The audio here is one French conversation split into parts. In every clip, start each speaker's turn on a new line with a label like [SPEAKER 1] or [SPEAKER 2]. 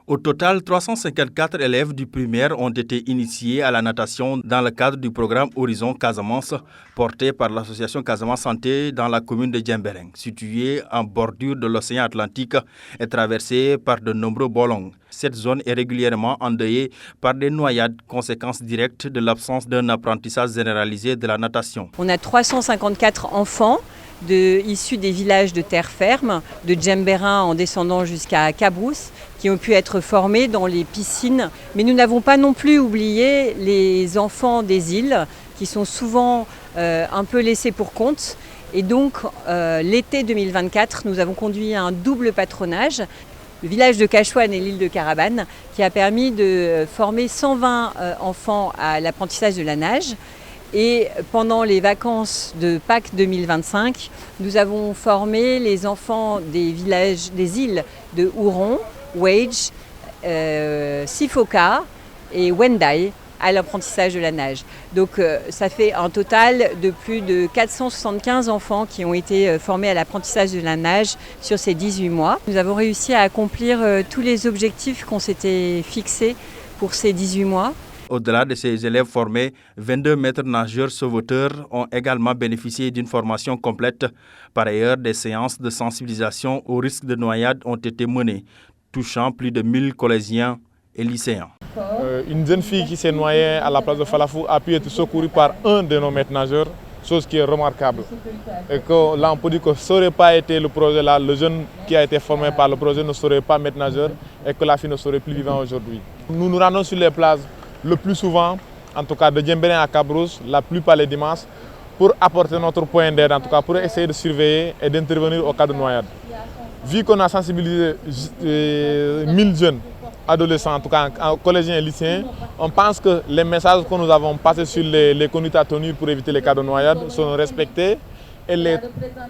[SPEAKER 1] Au total, 354 élèves du primaire ont été initiés à la natation dans le cadre du programme Horizon Casamance, porté par l'association Casamance Santé dans la commune de Djembéring, située en bordure de l'océan Atlantique et traversée par de nombreux bolongs. Cette zone est régulièrement endeuillée par des noyades, conséquence directe de l'absence d'un apprentissage généralisé de la natation.
[SPEAKER 2] On a 354 enfants issus des villages de terre ferme, de Djembéring en descendant jusqu'à Cabrousse, qui ont pu être formés dans les piscines. Mais nous n'avons pas non plus oublié les enfants des îles, qui sont souvent un peu laissés pour compte. Et donc, l'été 2024, nous avons conduit un double patronage, le village de Cachouane et l'île de Carabane, qui a permis de former 120 enfants à l'apprentissage de la nage. Et pendant les vacances de Pâques 2025, nous avons formé les enfants des villages, des îles de Ouron, Wage, Sifoka et Wendai à l'apprentissage de la nage. Donc ça fait un total de plus de 475 enfants qui ont été formés à l'apprentissage de la nage sur ces 18 mois. Nous avons réussi à accomplir tous les objectifs qu'on s'était fixés pour ces 18 mois.
[SPEAKER 1] Au-delà de ces élèves formés, 22 maîtres nageurs sauveteurs ont également bénéficié d'une formation complète. Par ailleurs, des séances de sensibilisation au risque de noyade ont été menées, touchant plus de 1000 collégiens et lycéens.
[SPEAKER 3] Une jeune fille qui s'est noyée à la place de Falafou a pu être secourue par un de nos maîtres nageurs, chose qui est remarquable. Et que là, on peut dire que ça n'aurait pas été le projet là, le jeune qui a été formé par le projet ne serait pas maître nageur et que la fille ne serait plus vivante aujourd'hui. Nous nous rendons sur les plages le plus souvent, en tout cas de Djembéring à Cabrousse, la plupart les dimanches, pour apporter notre point d'aide, en tout cas pour essayer de surveiller et d'intervenir au cas de noyade. Vu qu'on a sensibilisé 1000 jeunes, adolescents, en tout cas collégiens et lycéens, on pense que les messages que nous avons passés sur les conduites à tenir pour éviter les cas de noyade sont respectés. Et les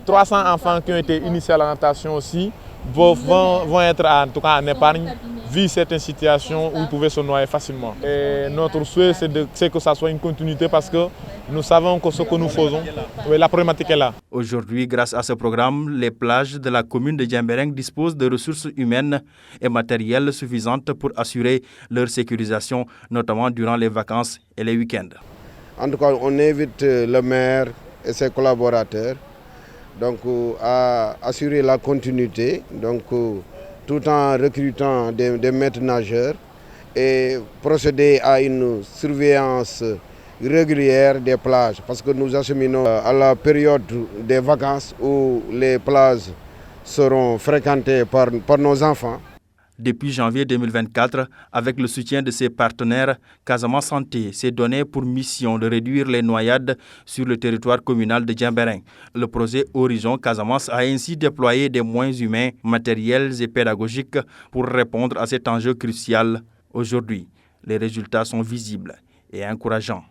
[SPEAKER 3] 300 enfants qui ont été initiés à la natation aussi vont être en tout cas en épargne, vu certaines situations où ils pouvaient se noyer facilement. Et notre souhait, c'est que ça soit une continuité parce que nous savons que ce que nous faisons, la problématique est là.
[SPEAKER 1] Aujourd'hui, grâce à ce programme, les plages de la commune de Djembéring disposent de ressources humaines et matérielles suffisantes pour assurer leur sécurisation, notamment durant les vacances et les week-ends.
[SPEAKER 4] En tout cas, on invite le maire et ses collaborateurs donc, à assurer la continuité, donc, tout en recrutant des maîtres nageurs et procéder à une surveillance régulière des plages parce que nous acheminons à la période des vacances où les plages seront fréquentées par nos enfants.
[SPEAKER 1] Depuis janvier 2024, avec le soutien de ses partenaires, Casamance Santé s'est donné pour mission de réduire les noyades sur le territoire communal de Djembéring. Le projet Horizon Casamance a ainsi déployé des moyens humains, matériels et pédagogiques pour répondre à cet enjeu crucial. Aujourd'hui, les résultats sont visibles et encourageants.